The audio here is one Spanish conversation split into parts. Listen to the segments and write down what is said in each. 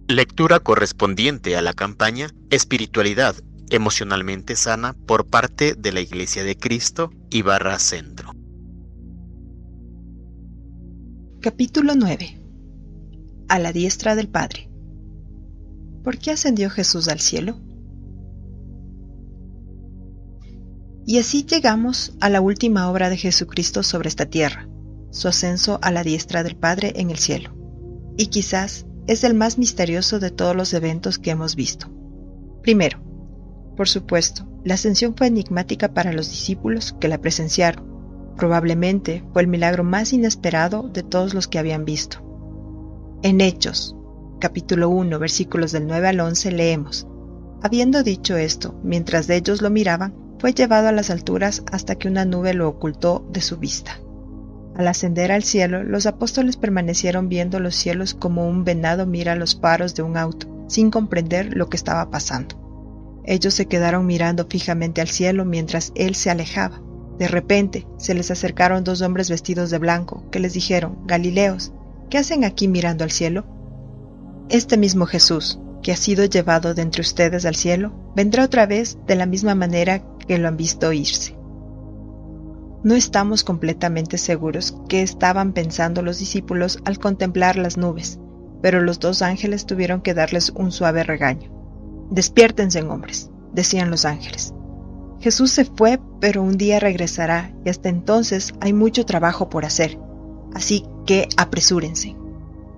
Lectura correspondiente a la campaña Espiritualidad emocionalmente sana por parte de la Iglesia de Cristo /Centro. Capítulo 9. A la diestra del Padre. ¿Por qué ascendió Jesús al cielo? Y así llegamos a la última obra de Jesucristo sobre esta tierra, su ascenso a la diestra del Padre en el cielo. Y quizás es el más misterioso de todos los eventos que hemos visto. Primero, por supuesto, la ascensión fue enigmática para los discípulos que la presenciaron. Probablemente fue el milagro más inesperado de todos los que habían visto. En Hechos, capítulo 1, versículos del 9 al 11, leemos: Habiendo dicho esto, mientras ellos lo miraban, fue llevado a las alturas hasta que una nube lo ocultó de su vista. Al ascender al cielo, los apóstoles permanecieron viendo los cielos como un venado mira los faros de un auto, sin comprender lo que estaba pasando. Ellos se quedaron mirando fijamente al cielo mientras él se alejaba. De repente, se les acercaron dos hombres vestidos de blanco, que les dijeron: Galileos, ¿qué hacen aquí mirando al cielo? Este mismo Jesús, que ha sido llevado de entre ustedes al cielo, vendrá otra vez de la misma manera que lo han visto irse. No estamos completamente seguros qué estaban pensando los discípulos al contemplar las nubes, pero los dos ángeles tuvieron que darles un suave regaño. «Despiértense, hombres», decían los ángeles. Jesús se fue, pero un día regresará y hasta entonces hay mucho trabajo por hacer, así que apresúrense.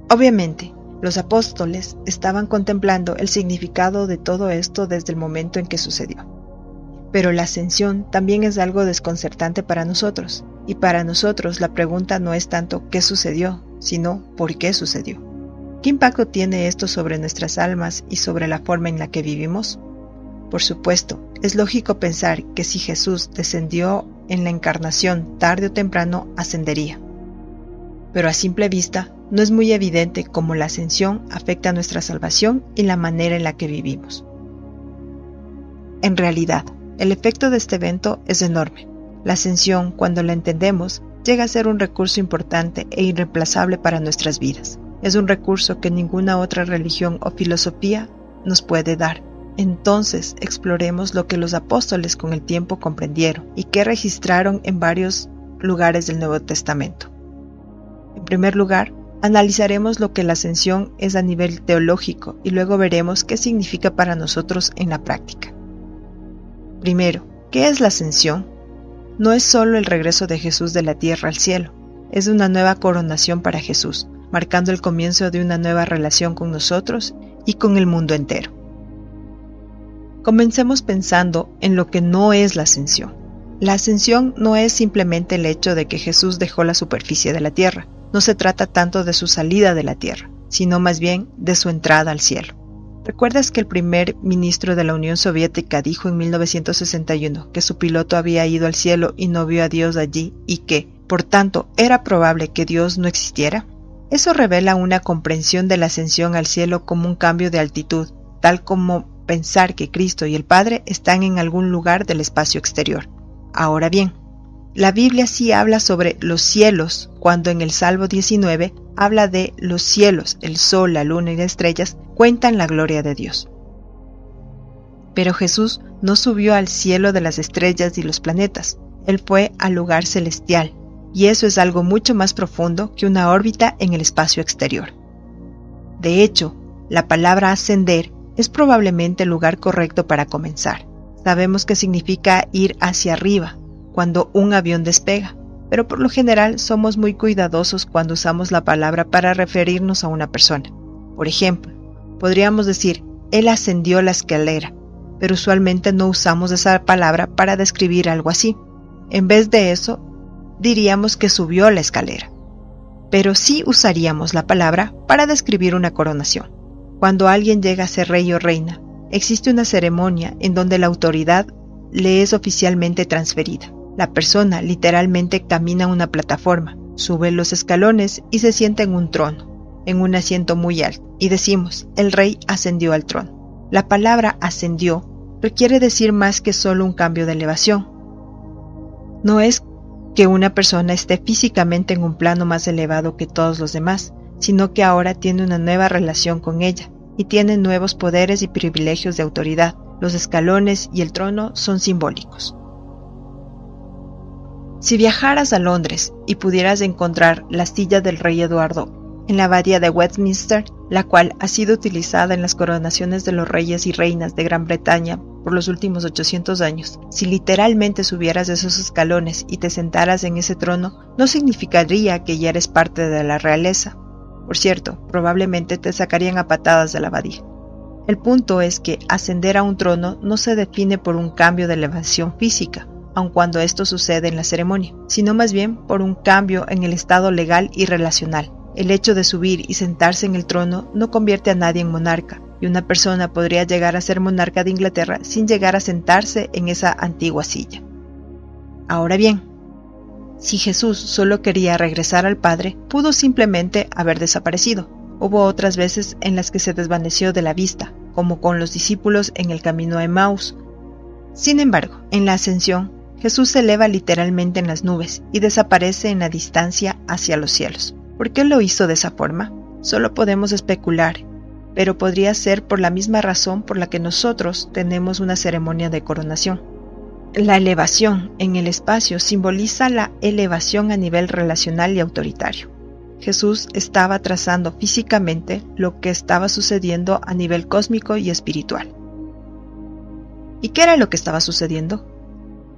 Obviamente, los apóstoles estaban contemplando el significado de todo esto desde el momento en que sucedió. Pero la ascensión también es algo desconcertante para nosotros, y para nosotros la pregunta no es tanto qué sucedió, sino por qué sucedió. ¿Qué impacto tiene esto sobre nuestras almas y sobre la forma en la que vivimos? Por supuesto, es lógico pensar que si Jesús descendió en la encarnación, tarde o temprano ascendería. Pero a simple vista, no es muy evidente cómo la ascensión afecta nuestra salvación y la manera en la que vivimos. En realidad, el efecto de este evento es enorme. La ascensión, cuando la entendemos, llega a ser un recurso importante e irreemplazable para nuestras vidas. Es un recurso que ninguna otra religión o filosofía nos puede dar. Entonces, exploremos lo que los apóstoles con el tiempo comprendieron y que registraron en varios lugares del Nuevo Testamento. En primer lugar, analizaremos lo que la ascensión es a nivel teológico y luego veremos qué significa para nosotros en la práctica. Primero, ¿qué es la ascensión? No es solo el regreso de Jesús de la tierra al cielo, es una nueva coronación para Jesús, marcando el comienzo de una nueva relación con nosotros y con el mundo entero. Comencemos pensando en lo que no es la ascensión. La ascensión no es simplemente el hecho de que Jesús dejó la superficie de la tierra. No se trata tanto de su salida de la tierra, sino más bien de su entrada al cielo. ¿Recuerdas que el primer ministro de la Unión Soviética dijo en 1961 que su piloto había ido al cielo y no vio a Dios allí y que, por tanto, era probable que Dios no existiera? Eso revela una comprensión de la ascensión al cielo como un cambio de altitud, tal como pensar que Cristo y el Padre están en algún lugar del espacio exterior. Ahora bien, la Biblia sí habla sobre los cielos, cuando en el Salmo 19 habla de los cielos, el sol, la luna y las estrellas cuentan la gloria de Dios. Pero Jesús no subió al cielo de las estrellas y los planetas, Él fue al lugar celestial, y eso es algo mucho más profundo que una órbita en el espacio exterior. De hecho, la palabra ascender es probablemente el lugar correcto para comenzar. Sabemos que significa ir hacia arriba, cuando un avión despega, pero por lo general somos muy cuidadosos cuando usamos la palabra para referirnos a una persona. Por ejemplo, podríamos decir, él ascendió la escalera, pero usualmente no usamos esa palabra para describir algo así. En vez de eso, diríamos que subió la escalera. Pero sí usaríamos la palabra para describir una coronación. Cuando alguien llega a ser rey o reina, existe una ceremonia en donde la autoridad le es oficialmente transferida. La persona literalmente camina a una plataforma, sube los escalones y se sienta en un trono, en un asiento muy alto, y decimos, el rey ascendió al trono. La palabra ascendió requiere decir más que solo un cambio de elevación. No es que una persona esté físicamente en un plano más elevado que todos los demás, sino que ahora tiene una nueva relación con ella. y tiene nuevos poderes y privilegios de autoridad. Los escalones y el trono son simbólicos. Si viajaras a Londres y pudieras encontrar la silla del rey Eduardo en la abadía de Westminster, la cual ha sido utilizada en las coronaciones de los reyes y reinas de Gran Bretaña por los últimos 800 años, si literalmente subieras esos escalones y te sentaras en ese trono, no significaría que ya eres parte de la realeza. Por cierto, probablemente te sacarían a patadas de la abadía. El punto es que ascender a un trono no se define por un cambio de elevación física, aun cuando esto sucede en la ceremonia, sino más bien por un cambio en el estado legal y relacional. El hecho de subir y sentarse en el trono no convierte a nadie en monarca, y una persona podría llegar a ser monarca de Inglaterra sin llegar a sentarse en esa antigua silla. Ahora bien, si Jesús solo quería regresar al Padre, pudo simplemente haber desaparecido. Hubo otras veces en las que se desvaneció de la vista, como con los discípulos en el camino a Emaús. Sin embargo, en la ascensión, Jesús se eleva literalmente en las nubes y desaparece en la distancia hacia los cielos. ¿Por qué lo hizo de esa forma? Solo podemos especular, pero podría ser por la misma razón por la que nosotros tenemos una ceremonia de coronación. La elevación en el espacio simboliza la elevación a nivel relacional y autoritario. Jesús estaba trazando físicamente lo que estaba sucediendo a nivel cósmico y espiritual. ¿Y qué era lo que estaba sucediendo?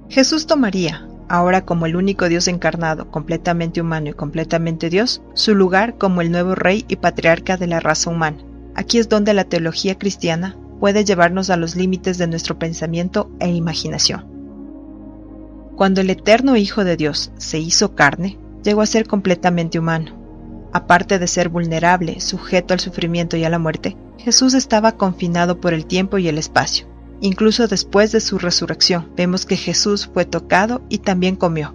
Jesús tomaría, ahora como el único Dios encarnado, completamente humano y completamente Dios, su lugar como el nuevo rey y patriarca de la raza humana. Aquí es donde la teología cristiana puede llevarnos a los límites de nuestro pensamiento e imaginación. Cuando el eterno Hijo de Dios se hizo carne, llegó a ser completamente humano. Aparte de ser vulnerable, sujeto al sufrimiento y a la muerte, Jesús estaba confinado por el tiempo y el espacio. Incluso después de su resurrección, vemos que Jesús fue tocado y también comió.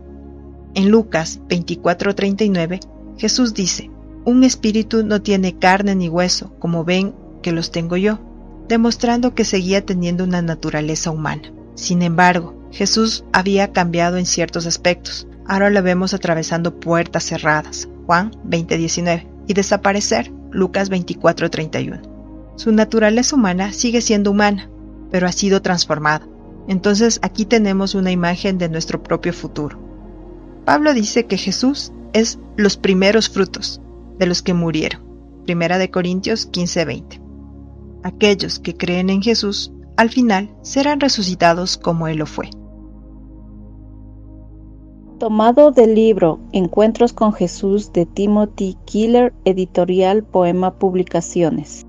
En Lucas 24:39, Jesús dice: «Un espíritu no tiene carne ni hueso, como ven que los tengo yo», demostrando que seguía teniendo una naturaleza humana. Sin embargo, Jesús había cambiado en ciertos aspectos. Ahora lo vemos atravesando puertas cerradas, Juan 20:19, y desaparecer, Lucas 24:31. Su naturaleza humana sigue siendo humana, pero ha sido transformada. Entonces aquí tenemos una imagen de nuestro propio futuro. Pablo dice que Jesús es los primeros frutos de los que murieron. 1 Corintios 15:20. Aquellos que creen en Jesús, al final serán resucitados como Él lo fue. Tomado del libro Encuentros con Jesús de Timothy Keller, editorial Poema Publicaciones.